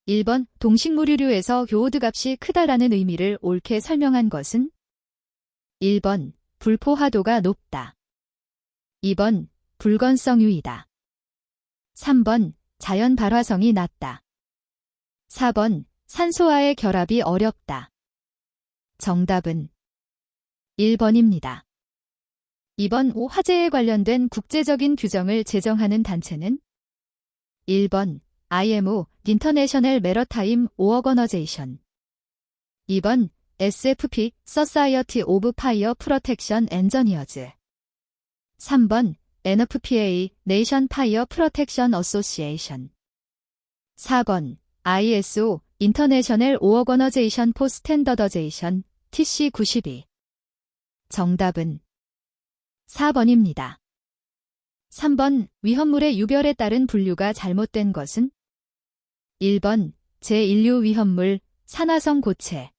1번 동식물유류에서 요오드 값이 크다라는 의미를 옳게 설명한 것은? 1번 불포화도가 높다. 2번 불건성유이다. 3번 자연 발화성이 낮다. 4번 산소와의 결합이 어렵다. 정답은 1번입니다. 2번 화재에 관련된 국제적인 규정을 제정하는 단체는? 1번 IMO International Maritime Organization. 2번 SFP Society of Fire Protection Engineers. 3번 NFPA Nation Fire Protection Association. 4번 ISO International Organization for Standardization TC92. 정답은 4번입니다. 3번 위험물의 유별에 따른 분류가 잘못된 것은? 1번 제1류 위험물 산화성 고체.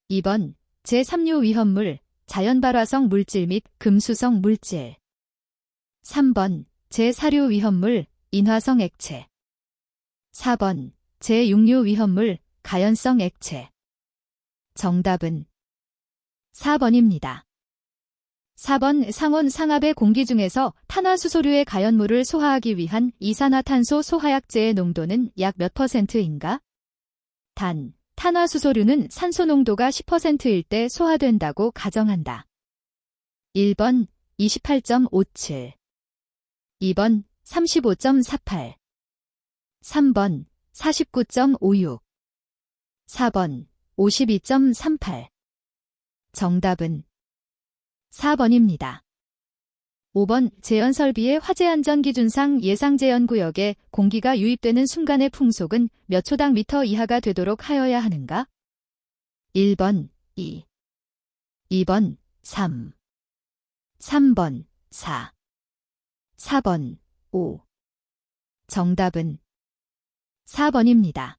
2번 제3류 위험물 자연발화성 물질 및 금수성 물질. 3번 제4류 위험물 인화성 액체. 4번 제6류 위험물 가연성 액체. 정답은 4번입니다. 4번 상온 상압의 공기 중에서 탄화수소류의 가연물을 소화하기 위한 이산화탄소 소화약제의 농도는 약 몇 %인가? 단, 탄화수소류는 산소 농도가 10%일 때 소화된다고 가정한다. 1번 28.57, 2번 35.48, 3번 49.56, 4번 52.38. 정답은 4번입니다. 5번 제연설비의 화재안전기준상 예상제연구역에 공기가 유입되는 순간의 풍속은 몇 초당 미터 이하가 되도록 하여야 하는가? 1번 2, 2번 3, 3번 4, 4번 5. 정답은 4번입니다.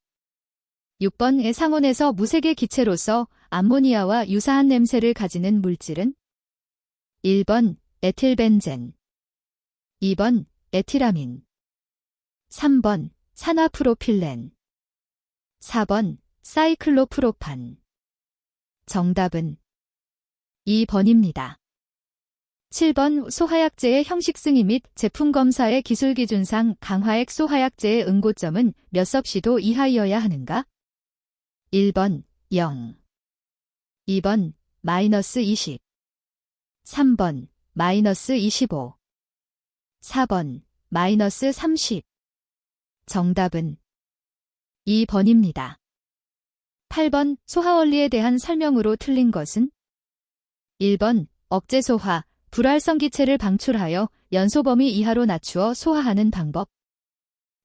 6번 상온에서 무색의 기체로서 암모니아와 유사한 냄새를 가지는 물질은? 1번 에틸벤젠, 2번 에티라민, 3번 산화프로필렌, 4번 사이클로프로판. 정답은 2번입니다. 7번 소화약제의 형식승인 및 제품검사의 기술기준상 강화액 소화약제의 응고점은 몇 섭씨도 이하이어야 하는가? 1번 0, 2번 -20, 3번 -25, 4번 -30. 정답은 2번입니다. 8번 소화원리에 대한 설명으로 틀린 것은? 1번 억제소화, 불활성기체를 방출하여 연소범위 이하로 낮추어 소화하는 방법.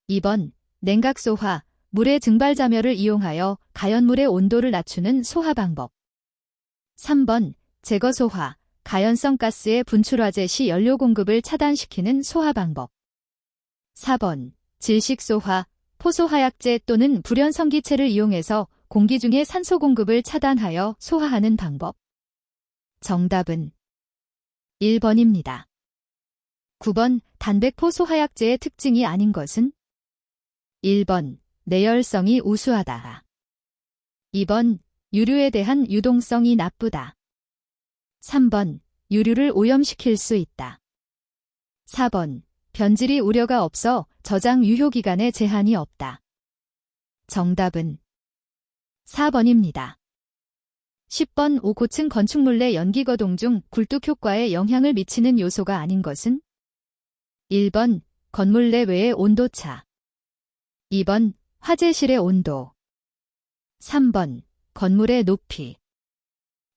2번 냉각소화, 물의 증발자멸을 이용하여 가연물의 온도를 낮추는 소화 방법. 3번 제거소화, 가연성 가스의 분출화재 시 연료 공급을 차단시키는 소화 방법. 4번 질식소화, 포소화약제 또는 불연성기체를 이용해서 공기 중에 산소 공급을 차단하여 소화하는 방법. 정답은 1번입니다. 9번 단백포 소화약제의 특징이 아닌 것은? 1번 내열성이 우수하다. 2번 유류에 대한 유동성이 나쁘다. 3번 유류를 오염시킬 수 있다. 4번 변질이 우려가 없어 저장 유효기간에 제한이 없다. 정답은 4번입니다. 10번 고층 건축물 내 연기거동 중 굴뚝 효과에 영향을 미치는 요소가 아닌 것은? 1번 건물 내외의 온도차, 2번 화재실의 온도, 3번 건물의 높이,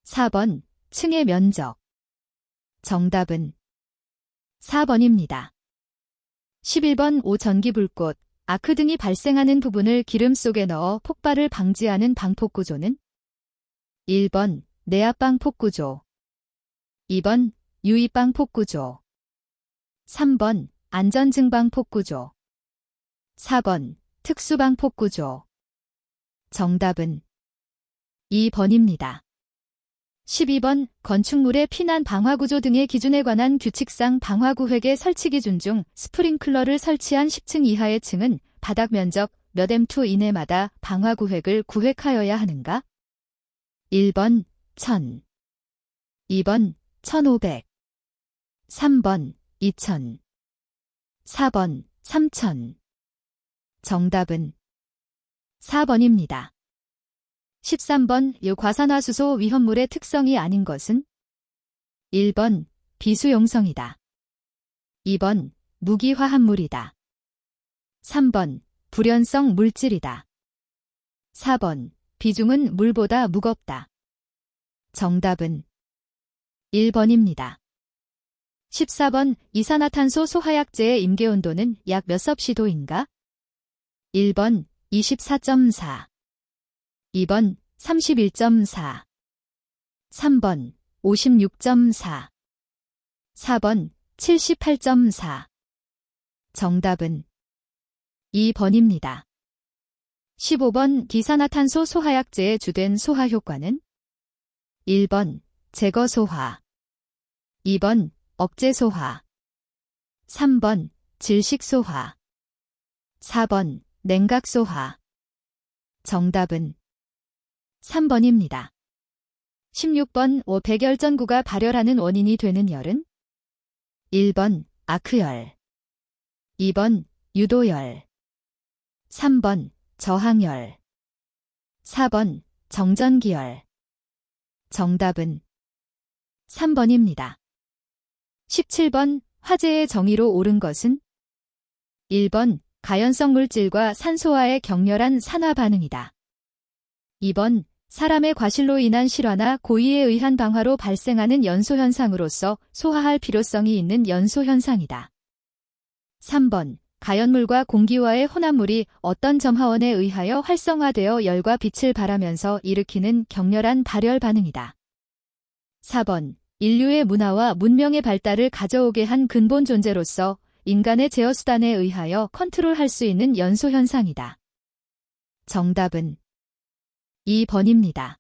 4번 층의 면적. 정답은 4번입니다. 11번 전기불꽃, 아크 등이 발생하는 부분을 기름 속에 넣어 폭발을 방지하는 방폭구조는? 1번 내압방폭구조, 2번 유입방폭구조, 3번 안전증방폭구조, 4번 특수방폭구조. 정답은 2번입니다. 12번 건축물의 피난 방화구조 등의 기준에 관한 규칙상 방화구획의 설치 기준 중 스프링클러를 설치한 10층 이하의 층은 바닥 면적 몇 m2 이내마다 방화구획을 구획하여야 하는가? 1번 1000, 2번 1500, 3번 2000, 4번 3000. 정답은 4번입니다. 13번 과산화수소 위험물의 특성이 아닌 것은? 1번 비수용성이다. 2번 무기화합물이다. 3번 불연성 물질이다. 4번 비중은 물보다 무겁다. 정답은 1번입니다. 14번 이산화탄소 소화약제의 임계온도는 약 몇 섭씨도인가? 1번 24.4, 2번 31.4, 3번 56.4, 4번 78.4. 정답은 2번입니다. 15번 이산화탄소 소화약제의 주된 소화 효과는? 1번 제거 소화, 2번 억제 소화, 3번 질식 소화, 4번 냉각 소화. 정답은 3번입니다. 16번 백열전구가 발열하는 원인이 되는 열은? 1번 아크열, 2번 유도열, 3번 저항열, 4번 정전기열. 정답은 3번입니다. 17번 화재의 정의로 옳은 것은? 1번 가연성 물질과 산소와의 격렬한 산화 반응이다. 2번 사람의 과실로 인한 실화나 고의에 의한 방화로 발생하는 연소 현상으로서 소화할 필요성이 있는 연소 현상이다. 3번 가연물과 공기와의 혼합물이 어떤 점화원에 의하여 활성화되어 열과 빛을 발하면서 일으키는 격렬한 발열 반응이다. 4번 인류의 문화와 문명의 발달을 가져오게 한 근본 존재로서 인간의 제어수단에 의하여 컨트롤할 수 있는 연소 현상이다. 정답은 2번입니다.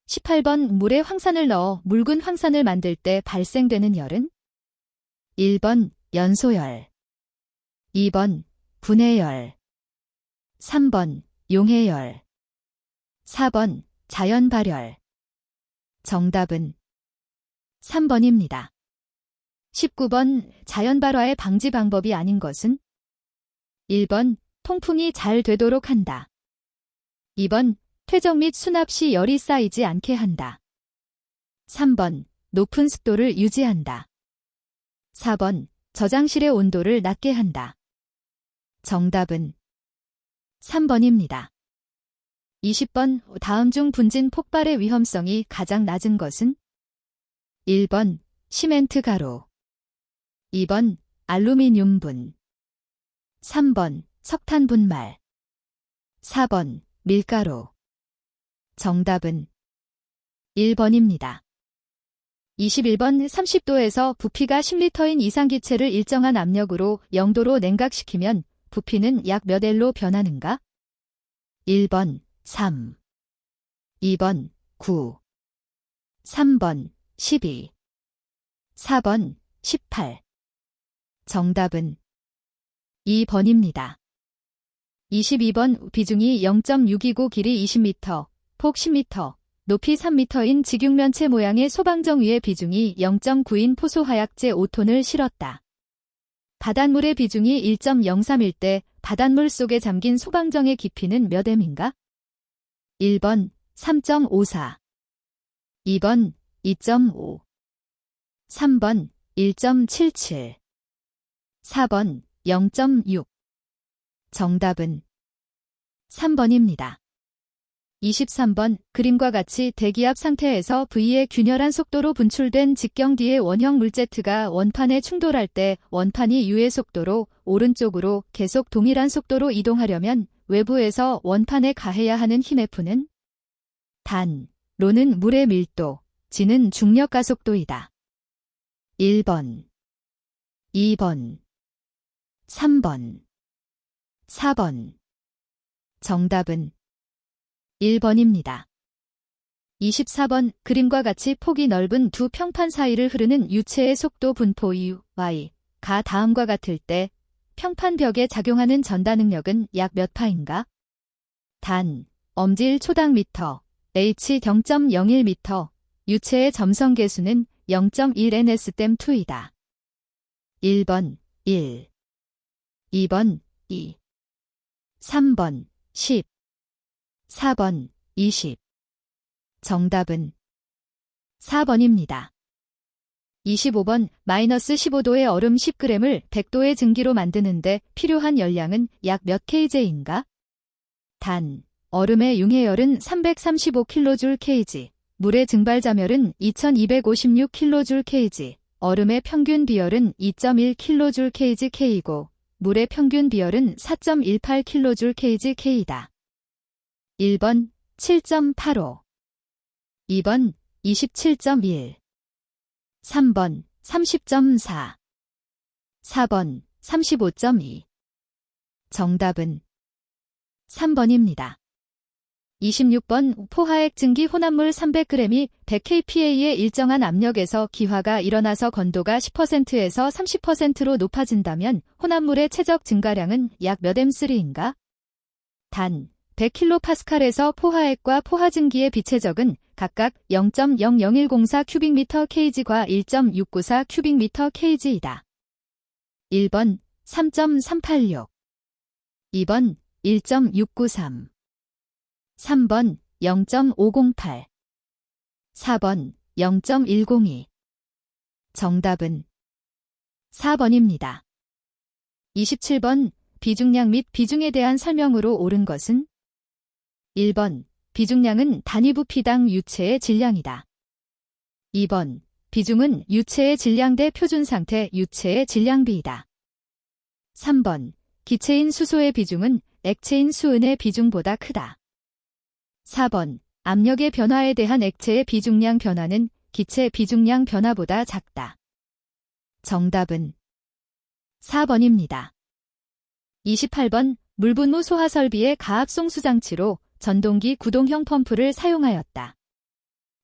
18번 물에 황산을 넣어 묽은 황산을 만들 때 발생되는 열은? 1번 연소열, 2번 분해열, 3번 용해열, 4번 자연발열. 정답은 3번입니다. 19번 자연발화의 방지 방법이 아닌 것은? 1번 통풍이 잘 되도록 한다. 2번 퇴적 및 수납 시 열이 쌓이지 않게 한다. 3번 높은 습도를 유지한다. 4번 저장실의 온도를 낮게 한다. 정답은 3번입니다. 20번 다음 중 분진 폭발의 위험성이 가장 낮은 것은? 1번 시멘트 가루, 2번 알루미늄 분, 3번 석탄 분말, 4번 밀가루. 정답은 1번입니다. 21번 30도에서 부피가 10리터인 이상기체를 일정한 압력으로 0도로 냉각시키면 부피는 약 몇 L로 변하는가? 1번 3, 2번 9, 3번 12, 4번 18. 정답은 2번입니다. 22번 비중이 0.6이고 길이 20m, 폭 10m, 높이 3m인 직육면체 모양의 소방정 위에 비중이 0.9인 포소화약제 5톤을 실었다. 바닷물의 비중이 1.03일 때 바닷물 속에 잠긴 소방정의 깊이는 몇 m인가? 1번 3.54, 2번 2.5, 3번 1.77, 4번 0.6. 정답은 3번입니다. 23번 그림과 같이 대기압 상태에서 V의 균열한 속도로 분출된 직경 D의 원형 물제트가 원판에 충돌할 때 원판이 U의 속도로 오른쪽으로 계속 동일한 속도로 이동하려면 외부에서 원판에 가해야 하는 힘 F는? 단, 로는 물의 밀도, G는 중력 가속도이다. 1번, 2번, 3번, 4번. 정답은 1번입니다. 24번 그림과 같이 폭이 넓은 두 평판 사이를 흐르는 유체의 속도 분포 U, Y 가 다음과 같을 때 평판벽에 작용하는 전단능력은 약 몇 파인가? 단, 엄지 1초당 미터, H 0.01m, 유체의 점성계수는 0.1ns/2이다. 1번 1, 2번 2, 3번 10, 4번 20. 정답은 4번입니다. 25번 -15도의 얼음 10g을 100도의 증기로 만드는데 필요한 열량은 약 몇 kJ인가? 단, 얼음의 융해열은 335kJ, 물의 증발자멸은 2256kJ, 얼음의 평균 비열은 2.1kJkg이고 물의 평균 비열은 4.18kJkg이다. 1번 7.85, 2번 27.1, 3번 30.4, 4번 35.2. 정답은 3번입니다. 26번 포화액 증기 혼합물 300g이 100kPa의 일정한 압력에서 기화가 일어나서 건도가 10%에서 30%로 높아진다면 혼합물의 최적 증가량은 약 몇 M3인가? 단, 100kPa에서 포화액과 포화증기의 비체적은 각각 0.00104 kbm/kg과 1.694 kbm/kg이다. 1번 3.386, 2번 1.693, 3번 0.508, 4번 0.102. 정답은 4번입니다. 27번 비중량 및 비중에 대한 설명으로 옳은 것은? 1번 비중량은 단위 부피당 유체의 질량이다. 2번 비중은 유체의 질량 대 표준 상태 유체의 질량비이다. 3번 기체인 수소의 비중은 액체인 수은의 비중보다 크다. 4번 압력의 변화에 대한 액체의 비중량 변화는 기체 비중량 변화보다 작다. 정답은 4번입니다. 28번 물분무 소화 설비의 가압 송수장치로 전동기 구동형 펌프를 사용하였다.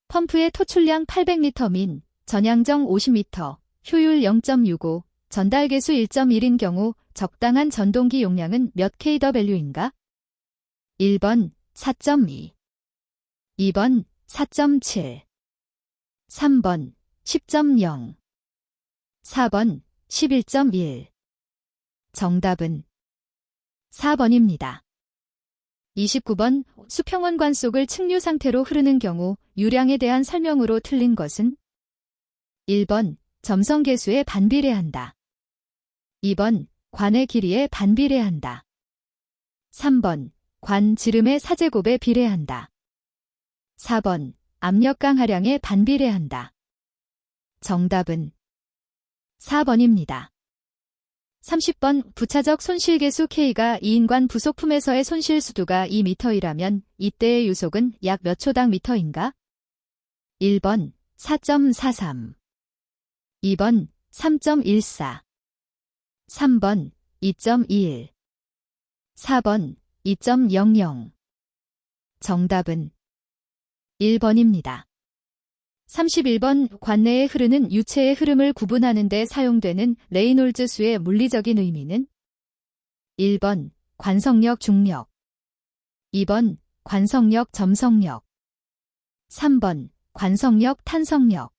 펌프의 토출량 800L 민, 전향정 50m, 효율 0.65, 전달계수 1.1인 경우 적당한 전동기 용량은 몇 kW인가? 1번 4.2, 2번 4.7, 3번 10.0, 4번 11.1. 정답은 4번입니다. 29번 수평원 관 속을 측류 상태로 흐르는 경우 유량에 대한 설명으로 틀린 것은? 1번 점성계수에 반비례한다. 2번 관의 길이에 반비례한다. 3번 관 지름의 사제곱에 비례한다. 4번 압력 강하량에 반비례한다. 정답은 4번입니다. 30번 부차적 손실계수 K가 2인관 부속품에서의 손실수두가 2m이라면 이때의 유속은 약 몇 초당 미터인가? 1번 4.43, 2번 3.14, 3번 2.21, 4번 2.00. 정답은 1번입니다. 31번 관내에 흐르는 유체의 흐름을 구분하는 데 사용되는 레이놀즈 수의 물리적인 의미는? 1번 관성력 중력, 2번 관성력 점성력, 3번 관성력 탄성력,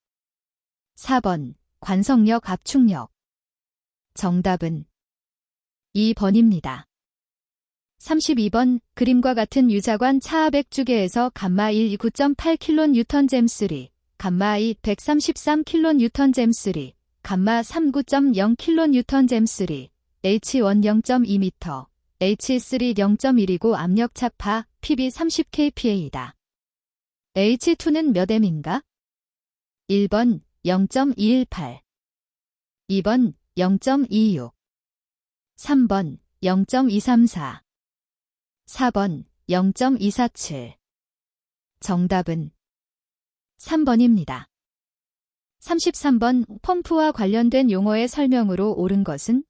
4번 관성력 압축력. 정답은 2번입니다. 32번 그림과 같은 유자관 차압액 주계에서 감마1 9.8kNj/3, 감마2 133kNj/3, 감마3 9.0kNj/3, H1 0.2m, H3 0.1이고 압력 차파 PB 30kPa이다. H2는 몇 M인가? 1번 0.218, 2번 0.26, 3번 0.234, 4번 0.247. 정답은 3번입니다. 33번 펌프와 관련된 용어의 설명으로 옳은 것은?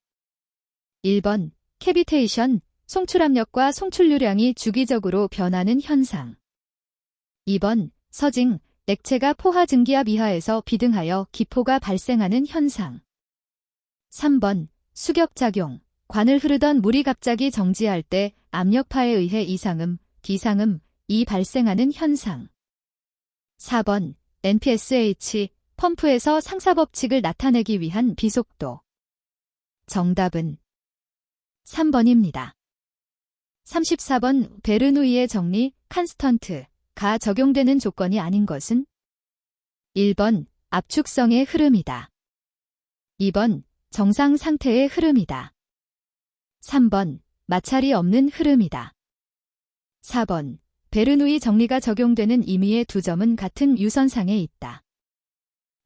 1번 캐비테이션, 송출압력과 송출류량이 주기적으로 변하는 현상. 2번 서징, 액체가 포화 증기압 이하에서 비등하여 기포가 발생하는 현상. 3번 수격작용, 관을 흐르던 물이 갑자기 정지할 때 압력파에 의해 이상음, 비상음이 발생하는 현상. 4번 NPSH, 펌프에서 상사법칙을 나타내기 위한 비속도. 정답은 3번입니다. 34번 베르누이의 정리, 칸스턴트가 적용되는 조건이 아닌 것은? 1번 압축성의 흐름이다. 2번 정상 상태의 흐름이다. 3번 마찰이 없는 흐름이다. 4번 베르누이 정리가 적용되는 임의의 두 점은 같은 유선상에 있다.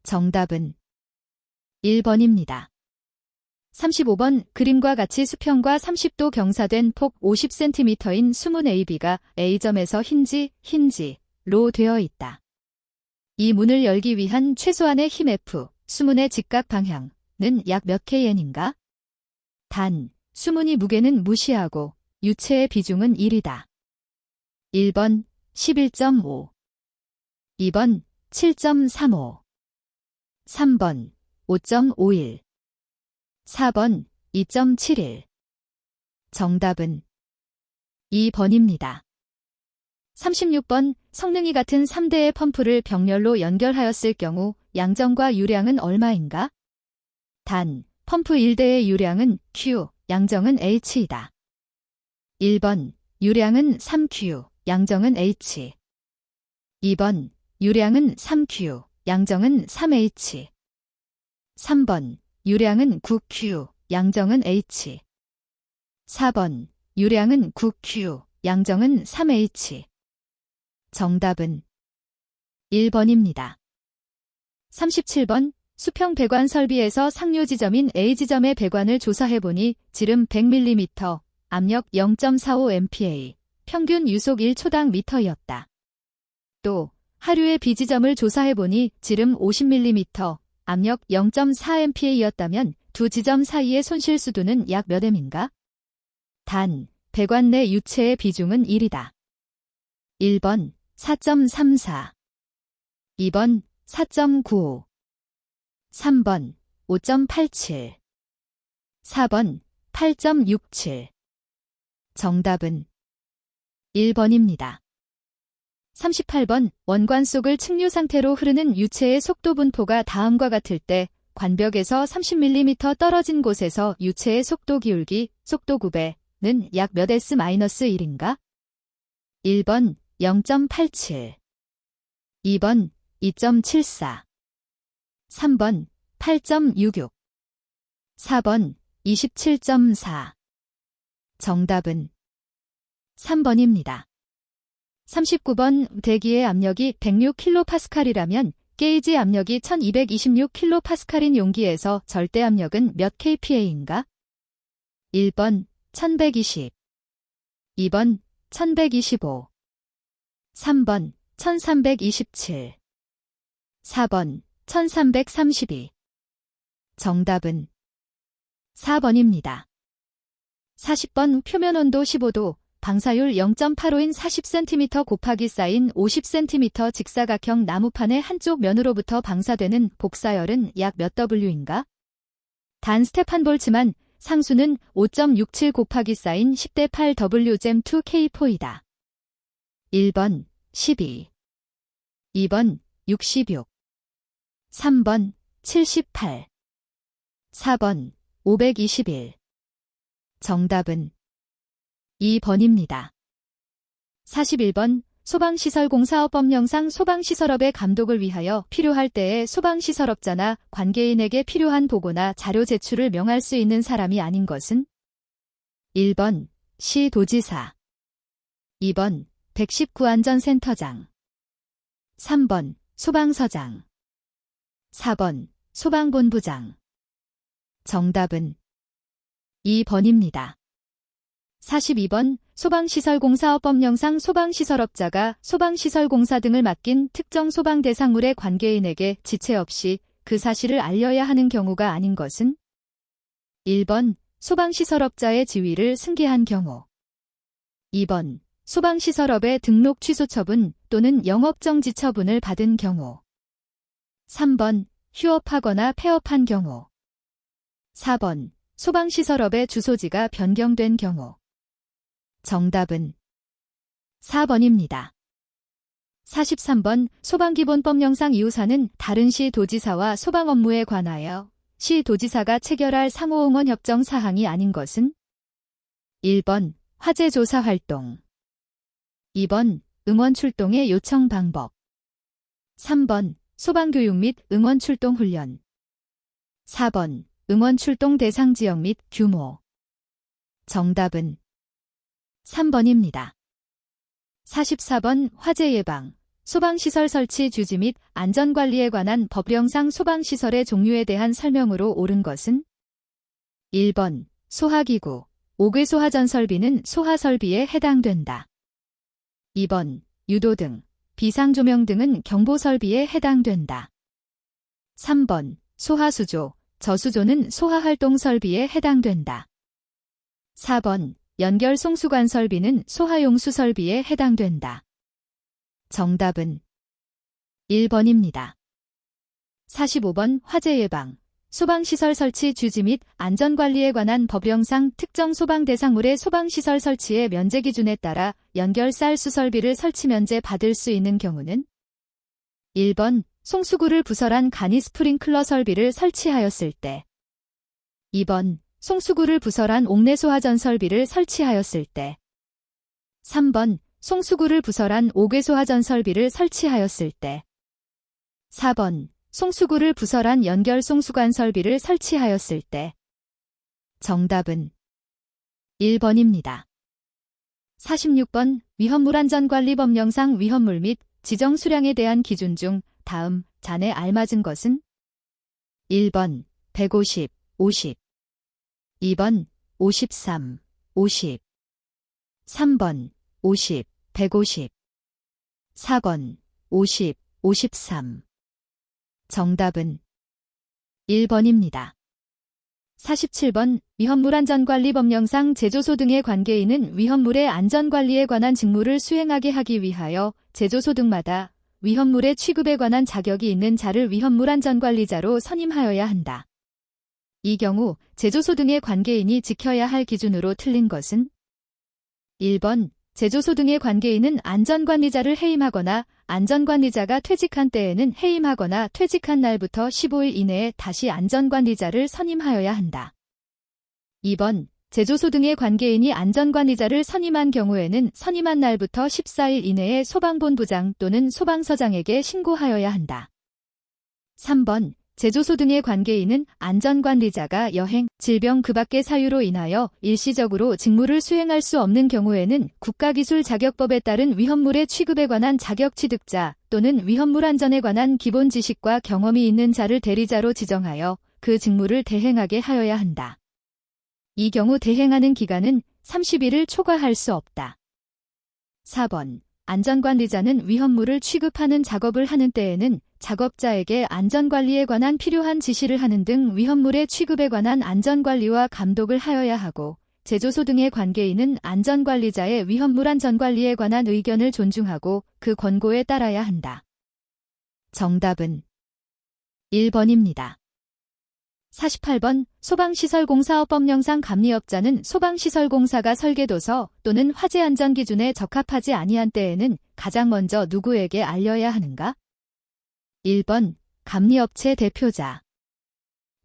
정답은 1번입니다. 35번 그림과 같이 수평과 30도 경사된 폭 50cm인 수문 AB가 A점에서 힌지로 되어 있다. 이 문을 열기 위한 최소한의 힘 F, 수문의 직각 방향은 약 몇 kn인가? 단, 수문이 무게는 무시하고 유체의 비중은 1이다. 1번 11.5, 2번 7.35, 3번 5.51, 4번 2.71. 정답은 2번입니다. 36번 성능이 같은 3대의 펌프를 병렬로 연결하였을 경우 양정과 유량은 얼마인가? 단, 펌프 1대의 유량은 Q, 양정은 H이다. 1번 유량은 3Q, 양정은 H. 2번 유량은 3Q, 양정은 3H. 3번 유량은 9Q, 양정은 H. 4번 유량은 9Q, 양정은 3H. 정답은 1번입니다. 37번 수평 배관 설비에서 상류 지점인 A지점의 배관을 조사해보니 지름 100mm, 압력 0.45MPa, 평균 유속 1초당 미터이었다. 또 하류의 B지점을 조사해보니 지름 50mm, 압력 0.4MPa였다면 두 지점 사이의 손실 수두는 약 몇 M인가? 단, 배관 내 유체의 비중은 1이다. 1번 4.34, 2번 4.95, 3번 5.87, 4번 8.67. 정답은 1번입니다. 38번 원관 속을 측류 상태로 흐르는 유체의 속도 분포가 다음과 같을 때 관벽에서 30mm 떨어진 곳에서 유체의 속도 기울기, 속도 9배는 약 몇 S-1인가? 1번 0.87, 2번 2.74, 3번 8.66, 4번 27.4. 정답은 3번입니다. 39번 대기의 압력이 106kPa이라면 게이지 압력이 1226kPa인 용기에서 절대 압력은 몇 kPa인가? 1번 1120, 2번 1125, 3번 1327, 4번 1332. 정답은 4번입니다. 40번 표면 온도 15도, 방사율 0.85인 40cm 곱하기 쌓인 50cm 직사각형 나무판의 한쪽 면으로부터 방사되는 복사열은 약 몇 W인가? 단 스테판 볼츠만 상수는 5.67 곱하기 쌓인 10대 8 W잼2K4이다. 1번 12, 2번 66, 3번 78, 4번 521. 정답은 2번입니다. 41번 소방시설공사업법령상 소방시설업의 감독을 위하여 필요할 때에 소방시설업자나 관계인에게 필요한 보고나 자료 제출을 명할 수 있는 사람이 아닌 것은? 1번 시도지사, 2번 119안전센터장, 3번 소방서장, 4번 소방본부장. 정답은 2번입니다. 42번 소방시설공사업법령상 소방시설업자가 소방시설공사 등을 맡긴 특정 소방대상물의 관계인에게 지체 없이 그 사실을 알려야 하는 경우가 아닌 것은? 1번 소방시설업자의 지위를 승계한 경우, 2번 소방시설업의 등록 취소 처분 또는 영업정지 처분을 받은 경우, 3번 휴업하거나 폐업한 경우, 4번 소방시설업의 주소지가 변경된 경우. 정답은 4번입니다. 43번 소방기본법 영상 이후사는 다른 시 도지사와 소방 업무에 관하여 시 도지사가 체결할 상호응원 협정 사항이 아닌 것은 1번 화재 조사 활동, 2번 응원 출동의 요청 방법, 3번 소방교육 및 응원 출동 훈련, 4번 응원 출동 대상 지역 및 규모. 정답은 3번입니다. 44번 화재 예방, 소방시설 설치 주지 및 안전관리에 관한 법령상 소방시설의 종류에 대한 설명으로 옳은 것은 1번 소화기구, 5개 소화전설비는 소화설비에 해당된다. 2번 유도등, 비상조명 등은 경보설비에 해당된다. 3번 소화수조, 저수조는 소화활동설비에 해당된다. 4번 연결 송수관 설비는 소화용수 설비에 해당된다. 정답은 1번입니다. 45번 화재 예방, 소방시설 설치 주지 및 안전관리에 관한 법령상 특정 소방 대상물의 소방시설 설치의 면제 기준에 따라 연결 쌀수 설비를 설치 면제 받을 수 있는 경우는 1번 송수구를 부설한 간이 스프링클러 설비를 설치하였을 때, 2번 송수구를 부설한 옥내 소화전 설비를 설치하였을 때, 3번 송수구를 부설한 5개 소화전 설비를 설치하였을 때, 4번 송수구를 부설한 연결 송수관 설비를 설치하였을 때. 정답은 1번입니다. 46번 위험물안전관리법령상 위험물 및 지정 수량에 대한 기준 중 다음 잔에 알맞은 것은 1번 150, 50, 2번 53, 50, 3번 50, 150, 4번 50, 53. 정답은 1번입니다. 47번 위험물안전관리법령상 제조소 등의 관계인은 위험물의 안전관리에 관한 직무를 수행하게 하기 위하여 제조소 등마다 위험물의 취급에 관한 자격이 있는 자를 위험물안전관리자로 선임하여야 한다. 이 경우 제조소 등의 관계인이 지켜야 할 기준으로 틀린 것은 1번 제조소 등의 관계인은 안전관리자를 해임하거나 안전관리자가 퇴직한 때에는 해임하거나 퇴직한 날부터 15일 이내에 다시 안전관리자를 선임하여야 한다. 2번 제조소 등의 관계인이 안전관리자를 선임한 경우에는 선임한 날부터 14일 이내에 소방본부장 또는 소방서장에게 신고하여야 한다. 3번 제조소 등의 관계인은 안전관리자가 여행, 질병 그 밖의 사유로 인하여 일시적으로 직무를 수행할 수 없는 경우에는 국가기술자격법에 따른 위험물의 취급에 관한 자격취득자 또는 위험물 안전에 관한 기본 지식과 경험이 있는 자를 대리자로 지정하여 그 직무를 대행하게 하여야 한다. 이 경우 대행하는 기간은 30일을 초과할 수 없다. 4번 안전관리자는 위험물을 취급하는 작업을 하는 때에는 작업자에게 안전관리에 관한 필요한 지시를 하는 등 위험물의 취급에 관한 안전관리와 감독을 하여야 하고, 제조소 등의 관계인은 안전관리자의 위험물 안전관리에 관한 의견을 존중하고 그 권고에 따라야 한다. 정답은 1번입니다. 48번 소방시설공사업법령상 감리업자는 소방시설공사가 설계도서 또는 화재안전기준에 적합하지 아니한 때에는 가장 먼저 누구에게 알려야 하는가? 1번 감리업체 대표자,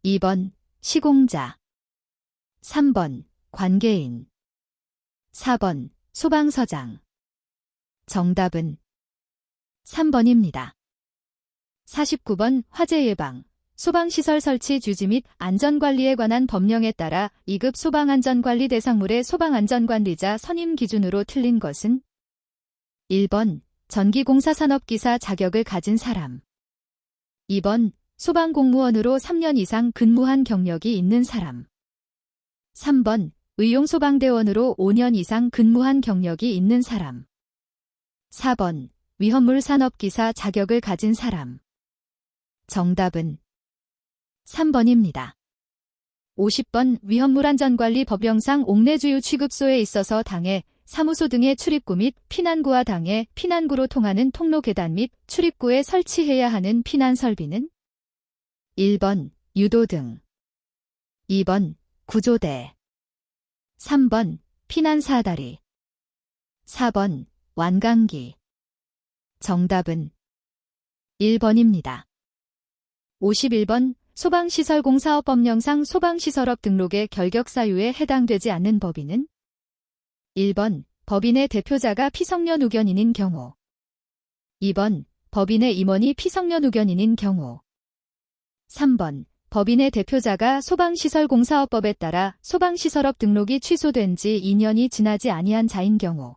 2번 시공자, 3번 관계인, 4번 소방서장. 정답은 3번입니다. 49번 화재 예방, 소방시설 설치 주지 및 안전관리에 관한 법령에 따라 2급 소방안전관리 대상물의 소방안전관리자 선임 기준으로 틀린 것은 1번 전기공사산업기사 자격을 가진 사람, 2번 소방공무원으로 3년 이상 근무한 경력이 있는 사람, 3번 의용소방대원으로 5년 이상 근무한 경력이 있는 사람, 4번 위험물산업기사 자격을 가진 사람. 정답은 3번입니다. 50번 위험물안전관리 법령상 옥내주유 취급소에 있어서 당해, 사무소 등의 출입구 및 피난구와 당해, 피난구로 통하는 통로 계단 및 출입구에 설치해야 하는 피난 설비는 1번 유도등, 2번 구조대. 3번 피난사다리. 4번 완강기. 정답은 1번입니다. 51번 소방시설공사업법령상 소방시설업 등록의 결격사유에 해당되지 않는 법인은 1번 법인의 대표자가 피성년 우견인인 경우. 2번 법인의 임원이 피성년 우견인인 경우. 3번 법인의 대표자가 소방시설공사업법에 따라 소방시설업 등록이 취소된 지 2년이 지나지 아니한 자인 경우.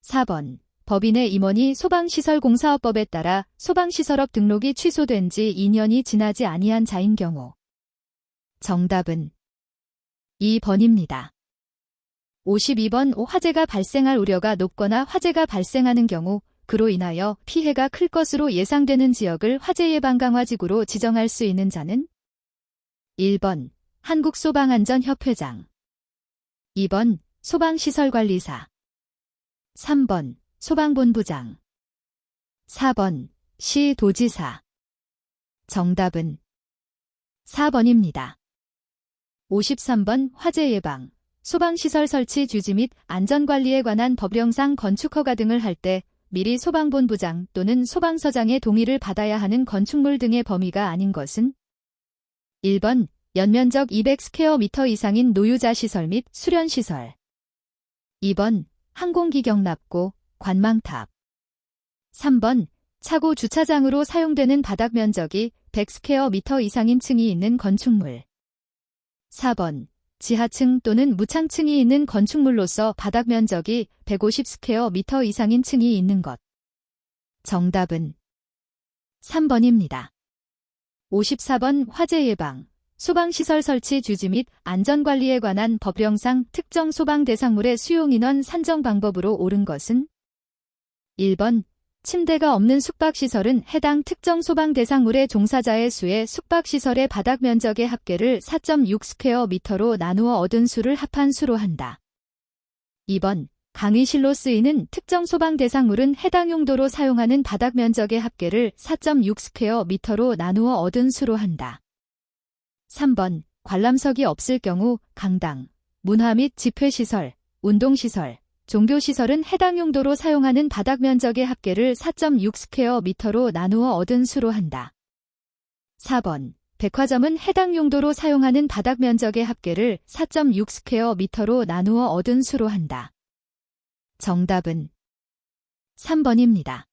4번 법인의 임원이 소방시설공사업법에 따라 소방시설업 등록이 취소된 지 2년이 지나지 아니한 자인 경우. 정답은 2번입니다. 52번 화재가 발생할 우려가 높거나 화재가 발생하는 경우 그로 인하여 피해가 클 것으로 예상되는 지역을 화재예방강화지구로 지정할 수 있는 자는 1번 한국소방안전협회장. 2번 소방시설관리사. 3번 소방본부장. 4번 시도지사. 정답은 4번입니다. 53번 화재예방, 소방시설 설치 주지 및 안전관리에 관한 법령상 건축허가 등을 할 때 미리 소방본부장 또는 소방서장의 동의를 받아야 하는 건축물 등의 범위가 아닌 것은 1번 연면적 200스퀘어미터 이상인 노유자 시설 및 수련시설. 2번 항공기 경납고, 관망탑. 3번 차고 주차장으로 사용되는 바닥 면적이 100스퀘어미터 이상인 층이 있는 건축물. 4번 지하층 또는 무창층이 있는 건축물로서 바닥 면적이 150스퀘어미터 이상인 층이 있는 것. 정답은 3번입니다. 54번 화재 예방, 소방시설 설치 주지 및 안전관리에 관한 법령상 특정 소방 대상물의 수용인원 산정 방법으로 옳은 것은 1번 침대가 없는 숙박시설은 해당 특정 소방 대상물의 종사자의 수에 숙박시설의 바닥 면적의 합계를 4.6스퀘어미터로 나누어 얻은 수를 합한 수로 한다. 2번 강의실로 쓰이는 특정 소방 대상물은 해당 용도로 사용하는 바닥 면적의 합계를 4.6스퀘어미터로 나누어 얻은 수로 한다. 3번 관람석이 없을 경우 강당, 문화 및 집회시설, 운동시설, 종교시설은 해당 용도로 사용하는 바닥 면적의 합계를 4.6스퀘어미터로 나누어 얻은 수로 한다. 4번 백화점은 해당 용도로 사용하는 바닥 면적의 합계를 4.6스퀘어미터로 나누어 얻은 수로 한다. 정답은 3번입니다.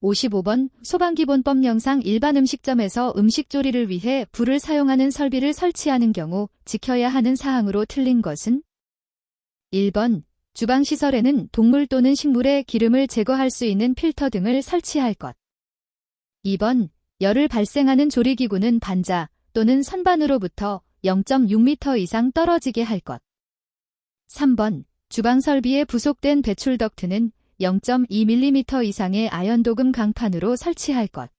55번 소방기본법령상 일반 음식점에서 음식조리를 위해 불을 사용하는 설비를 설치하는 경우 지켜야 하는 사항으로 틀린 것은 1번 주방시설에는 동물 또는 식물의 기름을 제거할 수 있는 필터 등을 설치할 것. 2번 열을 발생하는 조리기구는 반자 또는 선반으로부터 0.6m 이상 떨어지게 할 것. 3번 주방설비에 부속된 배출 덕트는 0.2mm 이상의 아연도금 강판으로 설치할 것.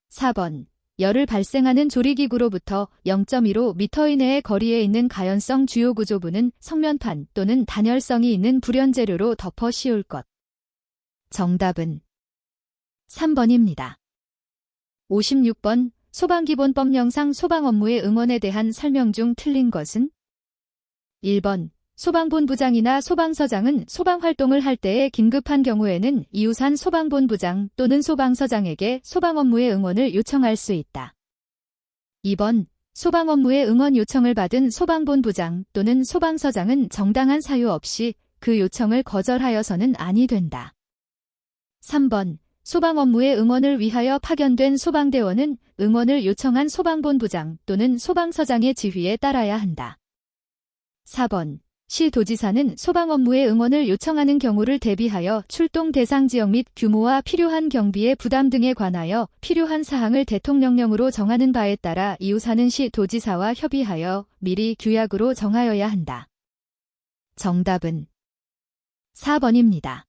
4번 열을 발생하는 조리기구로부터 0.15m 이내의 거리에 있는 가연성 주요구조부는 성면판 또는 단열성이 있는 불연재료로 덮어 씌울 것. 정답은 3번입니다. 56번 소방기본법령상 소방업무의 응원에 대한 설명 중 틀린 것은 1번 소방본부장이나 소방서장은 소방활동을 할 때에 긴급한 경우에는 이웃한 소방본부장 또는 소방서장에게 소방업무의 응원을 요청할 수 있다. 2번 소방업무의 응원 요청을 받은 소방본부장 또는 소방서장은 정당한 사유 없이 그 요청을 거절하여서는 아니 된다. 3번 소방업무의 응원을 위하여 파견된 소방대원은 응원을 요청한 소방본부장 또는 소방서장의 지휘에 따라야 한다. 4번 시도지사는 소방 업무의 응원을 요청하는 경우를 대비하여 출동 대상 지역 및 규모와 필요한 경비의 부담 등에 관하여 필요한 사항을 대통령령으로 정하는 바에 따라 이웃하는 시도지사와 협의하여 미리 규약으로 정하여야 한다. 정답은 4번입니다.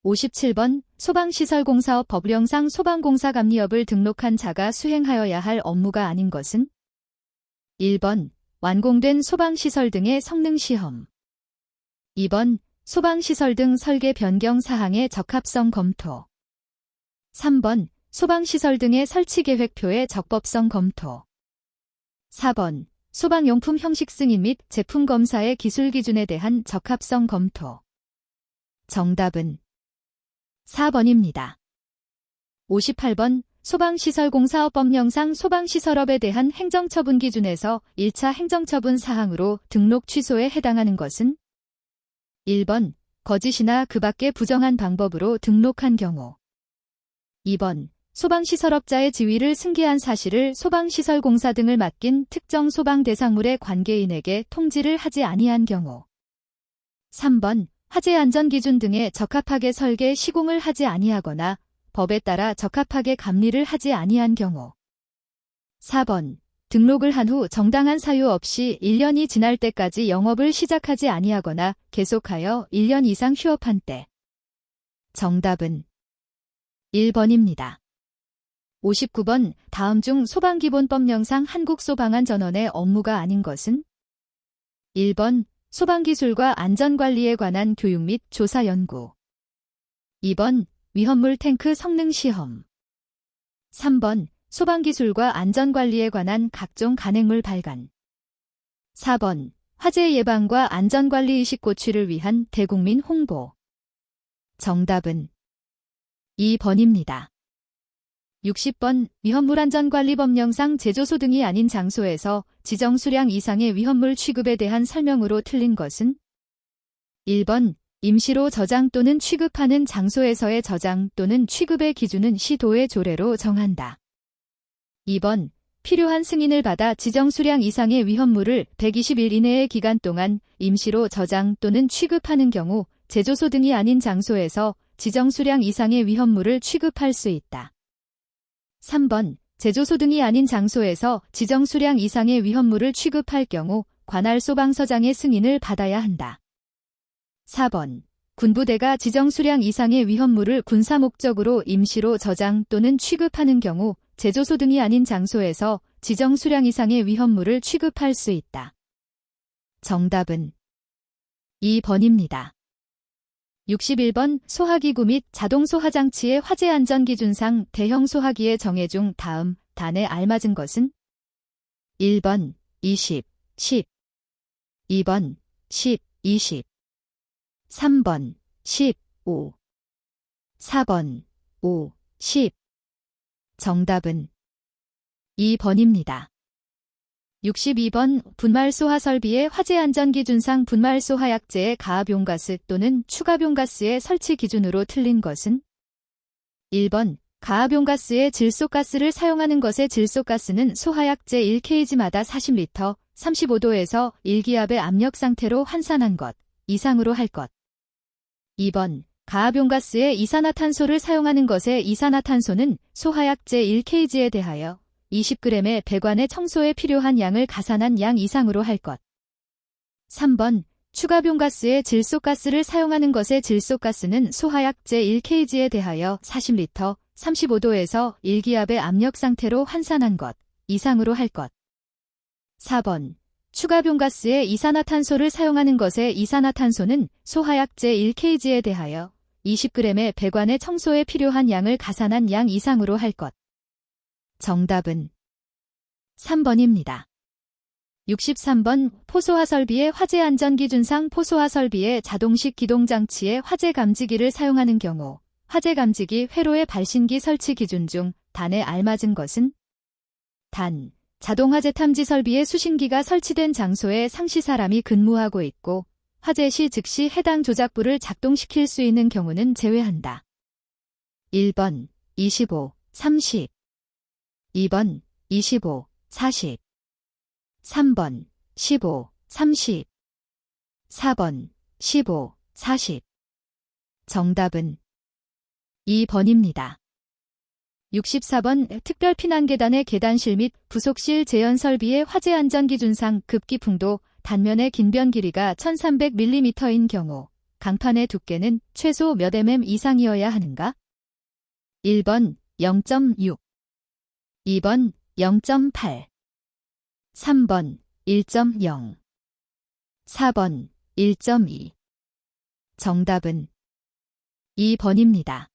57번 소방시설공사업 법령상 소방공사감리업을 등록한 자가 수행하여야 할 업무가 아닌 것은 1번 완공된 소방시설 등의 성능시험. 2번 소방시설 등 설계 변경 사항의 적합성 검토. 3번 소방시설 등의 설치계획표의 적법성 검토. 4번 소방용품 형식 승인 및 제품 검사의 기술 기준에 대한 적합성 검토. 정답은 4번입니다. 58번 소방시설공사업법령상 소방시설업에 대한 행정처분 기준에서 1차 행정처분 사항으로 등록 취소에 해당하는 것은 1번 거짓이나 그 밖의 부정한 방법으로 등록한 경우 2번 소방시설업자의 지위를 승계한 사실을 소방시설공사 등을 맡긴 특정 소방대상물의 관계인에게 통지를 하지 아니한 경우 3번 화재 안전기준 등에 적합하게 설계 시공을 하지 아니하거나 법에 따라 적합하게 감리를 하지 아니한 경우 4번 등록을 한 후 정당한 사유 없이 1년이 지날 때까지 영업을 시작하지 아니하거나 계속하여 1년 이상 휴업한 때. 정답은 1번입니다. 59번 다음 중 소방기본법령상 한국소방안전원의 업무가 아닌 것은 1번 소방기술과 안전관리에 관한 교육 및 조사 연구 2번 위험물 탱크 성능 시험 3번 소방기술과 안전관리에 관한 각종 간행물 발간 4번 화재 예방과 안전관리 의식 고취를 위한 대국민 홍보. 정답은 2번입니다. 60번 위험물안전관리법령상 제조소 등이 아닌 장소에서 지정 수량 이상의 위험물 취급에 대한 설명으로 틀린 것은 1번 임시로 저장 또는 취급하는 장소에서의 저장 또는 취급의 기준은 시도의 조례로 정한다. 2번 필요한 승인을 받아 지정 수량 이상의 위험물을 120일 이내의 기간 동안 임시로 저장 또는 취급하는 경우 제조소 등이 아닌 장소에서 지정 수량 이상의 위험물을 취급할 수 있다. 3번 제조소 등이 아닌 장소에서 지정 수량 이상의 위험물을 취급할 경우 관할 소방서장의 승인을 받아야 한다. 4번 군부대가 지정 수량 이상의 위험물을 군사 목적으로 임시로 저장 또는 취급하는 경우 제조소 등이 아닌 장소에서 지정 수량 이상의 위험물을 취급할 수 있다. 정답은 2번입니다. 61번 소화기구 및 자동 소화장치의 화재 안전기준상 대형 소화기의 정해 중 다음 단에 알맞은 것은 1번 20, 10 2번 10, 20 3번 15 4번 5, 10 정답은 2번입니다. 62번 분말소화 설비의 화재 안전기준상 분말소화약제의 가압용가스 또는 추가용가스의 설치 기준으로 틀린 것은 1번 가압용가스의 질소가스를 사용하는 것의 질소가스는 소화약제 1kg마다 40리터, 35도에서 1기압의 압력 상태로 환산한 것 이상으로 할 것. 2번 가압용가스의 이산화탄소를 사용하는 것의 이산화탄소는 소화약제 1kg에 대하여 20g의 배관의 청소에 필요한 양을 가산한 양 이상으로 할 것. 3번 추가용가스의 질소가스를 사용하는 것의 질소가스는 소화약제 1kg에 대하여 40리터, 35도에서 1기압의 압력 상태로 환산한 것 이상으로 할 것. 4번 추가용가스의 이산화탄소를 사용하는 것의 이산화탄소는 소화약제 1kg에 대하여 20g의 배관의 청소에 필요한 양을 가산한 양 이상으로 할 것. 정답은 3번입니다. 63번 포소화 설비의 화재 안전기준상 포소화 설비의 자동식 기동장치의 화재 감지기를 사용하는 경우 화재 감지기 회로의 발신기 설치 기준 중 단에 알맞은 것은 단 자동 화재 탐지 설비의 수신기가 설치된 장소에 상시 사람이 근무하고 있고 화재 시 즉시 해당 조작부를 작동시킬 수 있는 경우는 제외한다. 1번 25, 30 2번 25, 40 3번 15, 30 4번 15, 40 정답은 2번입니다. 64번 특별 피난계단의 계단실 및 부속실 제연 설비의 화재 안전기준상 급기풍도 단면의 긴변 길이가 1300mm인 경우 강판의 두께는 최소 몇 mm 이상이어야 하는가? 1번 0.6 2번 0.8 3번 1.0 4번 1.2 정답은 2번입니다.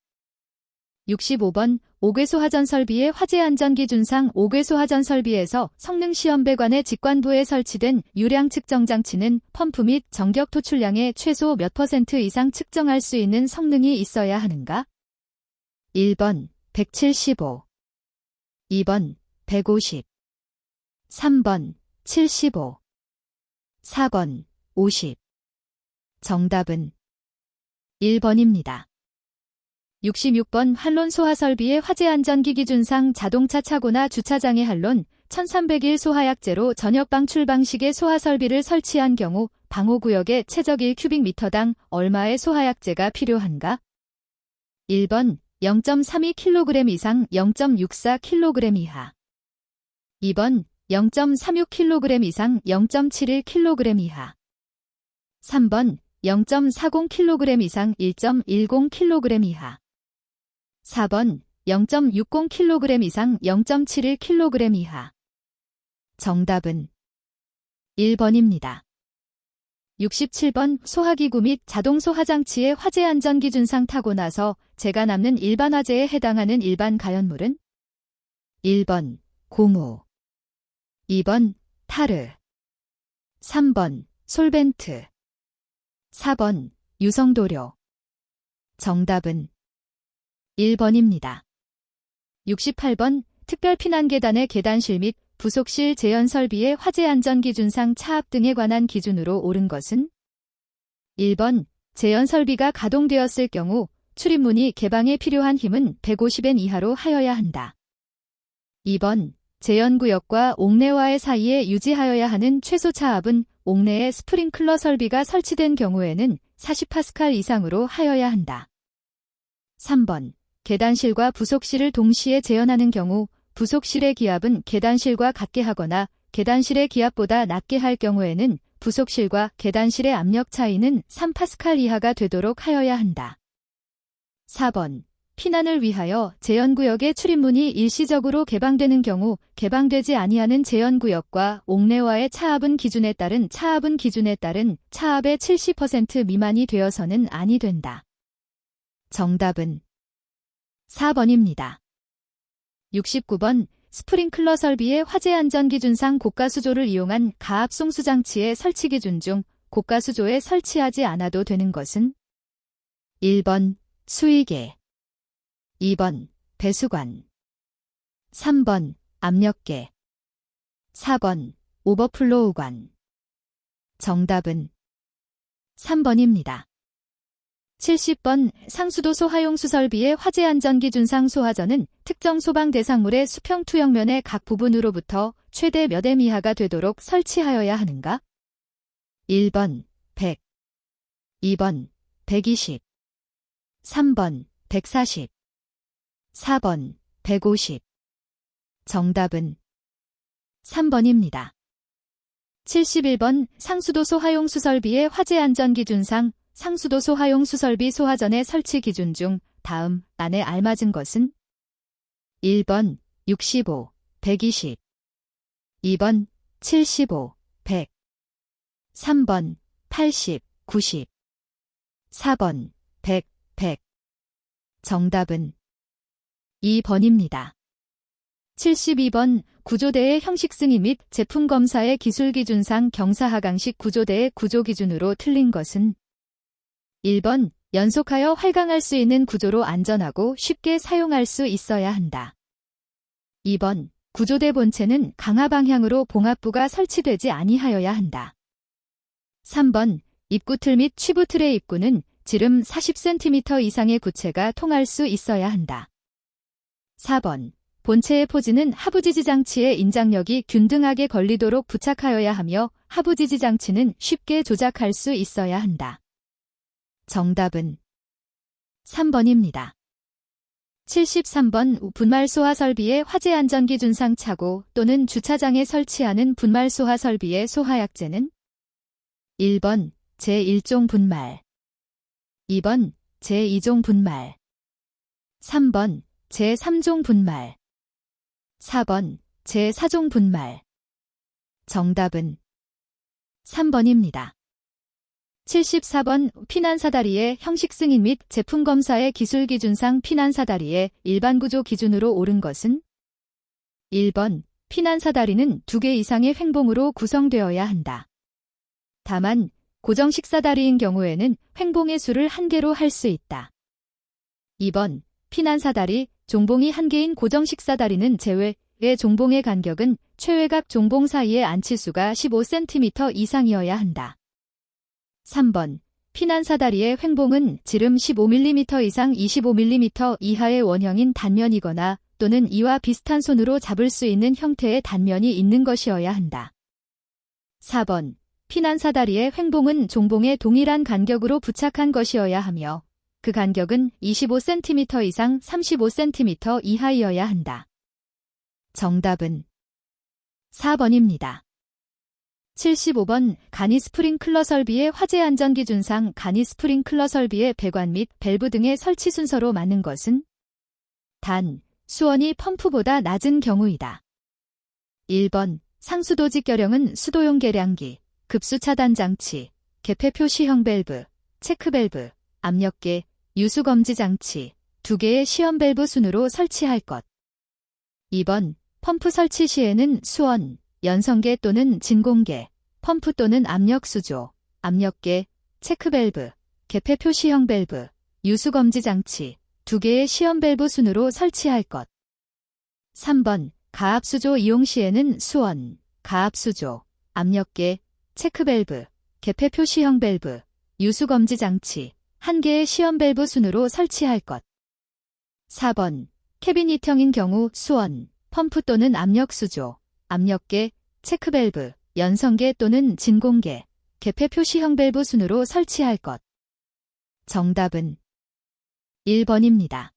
65번 5궤소 하전 설비의 화재 안전 기준상 5궤소 하전 설비에서 성능 시험 배관의 직관부에 설치된 유량 측정 장치는 펌프 및 전격 토출량의 최소 몇 % 이상 측정할 수 있는 성능이 있어야 하는가? 1번 175, 2번 150, 3번 75, 4번 50. 정답은 1번입니다. 66번 한론 소하 설비의 화재 안전기 기준상 자동차 차고나 주차장의 한론 1301 소하약제로 전역 방출 방식의 소하 설비를 설치한 경우 방호구역에 최적 1큐빅미터당 얼마의 소하약제가 필요한가? 1번 0.32kg 이상 0.64kg 이하, 2번 0.36kg 이상 0.71kg 이하, 3번 0.40kg 이상 1.10kg 이하, 4번 0.60kg 이상 0.71kg 이하. 정답은 1번입니다. 67번 소화기구 및 자동소화장치의 화재 안전 기준상 타고 나서 재가 남는 일반 화재에 해당하는 일반 가연물은? 1번 고무, 2번 타르, 3번 솔벤트, 4번 유성도료. 정답은 1번입니다. 68번 특별피난계단의 계단실 및 부속실 재현 설비의 화재 안전 기준상 차압 등에 관한 기준으로 옳은 것은? 1번 재현 설비가 가동되었을 경우 출입문이 개방에 필요한 힘은 150N 이하로 하여야 한다. 2번 재현구역과 옥내와의 사이에 유지하여야 하는 최소 차압은 옥내에 스프링클러 설비가 설치된 경우에는 40파스칼 이상으로 하여야 한다. 3번 계단실과 부속실을 동시에 재현하는 경우 부속실의 기압은 계단실과 같게 하거나 계단실의 기압보다 낮게 할 경우에는 부속실과 계단실의 압력 차이는 3파스칼 이하가 되도록 하여야 한다. 4번 피난을 위하여 재현구역의 출입문이 일시적으로 개방되는 경우 개방되지 아니하는 재현구역과 옥내와의 차압은 기준에 따른 차압의 70% 미만이 되어서는 아니 된다. 정답은 4번입니다. 69번 스프링클러 설비의 화재 안전 기준상 고가수조를 이용한 가압 송수장치의 설치 기준 중 고가수조에 설치하지 않아도 되는 것은? 1번 수위계, 2번 배수관, 3번 압력계, 4번 오버플로우관. 정답은 3번입니다. 70번 상수도 소하용수 설비의 화재 안전 기준상 소하전은 특정 소방 대상물의 수평 투영면의 각 부분으로부터 최대 몇 M 이하가 되도록 설치하여야 하는가? 1번 100, 2번 120, 3번 140, 4번 150. 정답은 3번입니다. 71번 상수도 소하용수 설비의 화재 안전 기준상 상수도 소하용수 설비 소하전의 설치 기준 중 다음 안에 알맞은 것은? 1번 65, 120, 2번 75, 100, 3번 80, 90, 4번 100, 100. 정답은 2번입니다. 72번 구조대의 형식 승인 및 제품 검사의 기술 기준상 경사 하강식 구조대의 구조 기준으로 틀린 것은? 1번 연속하여 활강할 수 있는 구조로 안전하고 쉽게 사용할 수 있어야 한다. 2번 구조대 본체는 강하 방향으로 봉합부가 설치되지 아니하여야 한다. 3번 입구틀 및 취부틀의 입구는 지름 40cm 이상의 구체가 통할 수 있어야 한다. 4번 본체의 포지는 하부지지 장치의 인장력이 균등하게 걸리도록 부착하여야 하며 하부지지 장치는 쉽게 조작할 수 있어야 한다. 정답은 3번입니다. 73번 분말소화 설비의 화재 안전 기준상 차고 또는 주차장에 설치하는 분말소화 설비의 소하약제는? 1번 제1종 분말, 2번 제2종 분말, 3번 제3종 분말, 4번 제4종 분말. 정답은 3번입니다. 74번 피난사다리의 형식 승인 및 제품 검사의 기술 기준상 피난사다리의 일반 구조 기준으로 옳은 것은 1번 피난사다리는 2개 이상의 횡봉으로 구성되어야 한다. 다만 고정식 사다리인 경우에는 횡봉의 수를 1개로 할 수 있다. 2번 피난사다리, 종봉이 1개인 고정식 사다리는 제외의 종봉의 간격은 최외곽 종봉 사이의 안치수가 15cm 이상이어야 한다. 3번 피난사다리의 횡봉은 지름 15mm 이상 25mm 이하의 원형인 단면이거나 또는 이와 비슷한 손으로 잡을 수 있는 형태의 단면이 있는 것이어야 한다. 4번 피난사다리의 횡봉은 종봉의 동일한 간격으로 부착한 것이어야 하며 그 간격은 25cm 이상 35cm 이하이어야 한다. 정답은 4번입니다. 75번 간이 스프링클러 설비의 화재 안전 기준상 간이 스프링클러 설비의 배관 및 밸브 등의 설치 순서로 맞는 것은 단, 수온이 펌프보다 낮은 경우이다. 1번 상수도 직결형은 수도용 계량기, 급수 차단 장치, 개폐 표시형 밸브, 체크 밸브, 압력계, 유수 검지 장치, 2개의 시험 밸브 순으로 설치할 것. 2번 펌프 설치 시에는 수원, 연성계 또는 진공계, 펌프 또는 압력 수조, 압력계, 체크 밸브, 개폐 표시형 밸브, 유수 검지 장치, 2개의 시험 밸브 순으로 설치할 것. 3번 가압 수조 이용 시에는 수원, 가압 수조, 압력계, 체크 밸브, 개폐 표시형 밸브, 유수 검지 장치, 1개의 시험 밸브 순으로 설치할 것. 4번 캐비닛형인 경우 수원, 펌프 또는 압력 수조, 압력계, 체크 밸브, 연성계 또는 진공계, 개폐 표시형 밸브 순으로 설치할 것. 정답은 1번입니다.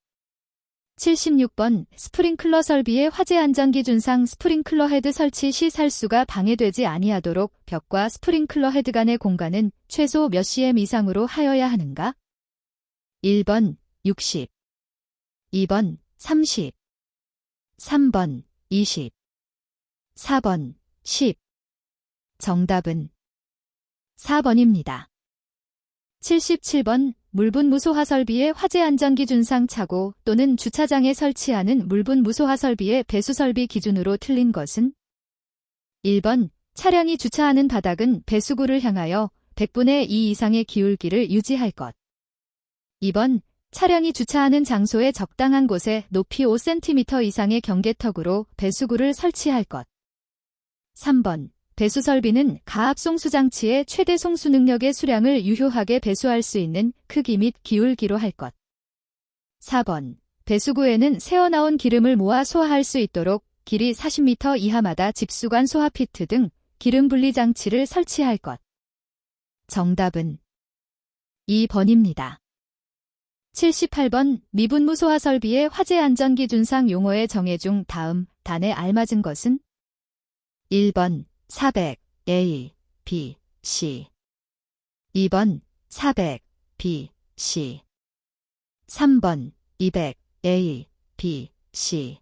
76번 스프링클러 설비의 화재 안전 기준상 스프링클러 헤드 설치 시 살수가 방해되지 아니하도록 벽과 스프링클러 헤드 간의 공간은 최소 몇 cm 이상으로 하여야 하는가? 1번 60, 2번 30, 3번 20, 4번 10. 정답은 4번입니다. 77번 물분 무소화 설비의 화재 안전 기준상 차고 또는 주차장에 설치하는 물분 무소화 설비의 배수 설비 기준으로 틀린 것은 1번 차량이 주차하는 바닥은 배수구를 향하여 100분의 2 이상의 기울기를 유지할 것. 2번 차량이 주차하는 장소의 적당한 곳에 높이 5cm 이상의 경계턱으로 배수구를 설치할 것. 3번 배수 설비는 가압 송수 장치의 최대 송수 능력의 수량을 유효하게 배수할 수 있는 크기 및 기울기로 할 것. 4번 배수구에는 새어나온 기름을 모아 소화할 수 있도록 길이 40m 이하마다 집수관 소화 피트 등 기름 분리 장치를 설치할 것. 정답은 2번입니다. 78번 미분무 소화 설비의 화재 안전 기준상 용어의 정의 중 다음 단에 알맞은 것은 1번 400 A, B, C 2번 400 B, C 3번 200 A, B, C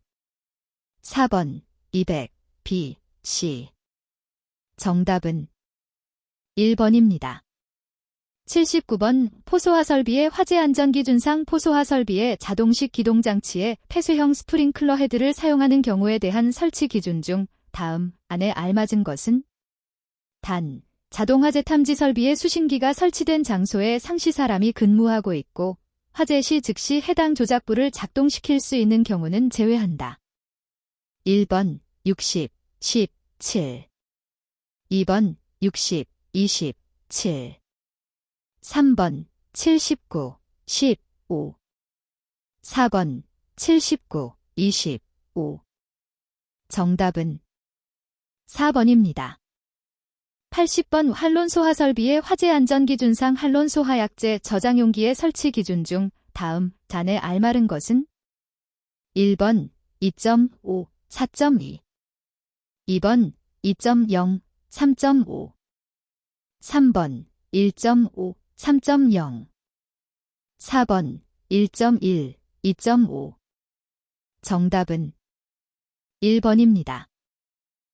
4번 200 B, C 정답은 1번입니다. 79번 포소화 설비의 화재 안전 기준상 포소화 설비의 자동식 기동 장치에 폐쇄형 스프링클러 헤드를 사용하는 경우에 대한 설치 기준 중 다음 안에 알맞은 것은 단, 자동 화재 탐지 설비의 수신기가 설치된 장소에 상시 사람이 근무하고 있고 화재 시 즉시 해당 조작부를 작동시킬 수 있는 경우는 제외한다. 1번 60, 10, 7 2번 60, 20, 7 3번 79, 15 4번 79, 25 정답은 4번입니다. 80번 한론 소화 설비의 화재 안전 기준상 한론 소화 약재 저장 용기의 설치 기준 중 다음 단에 알맞은 것은 1번 2.5, 4.2 2번 2.0, 3.5 3번 1.5, 3.0 4번 1.1, 2.5 정답은 1번입니다.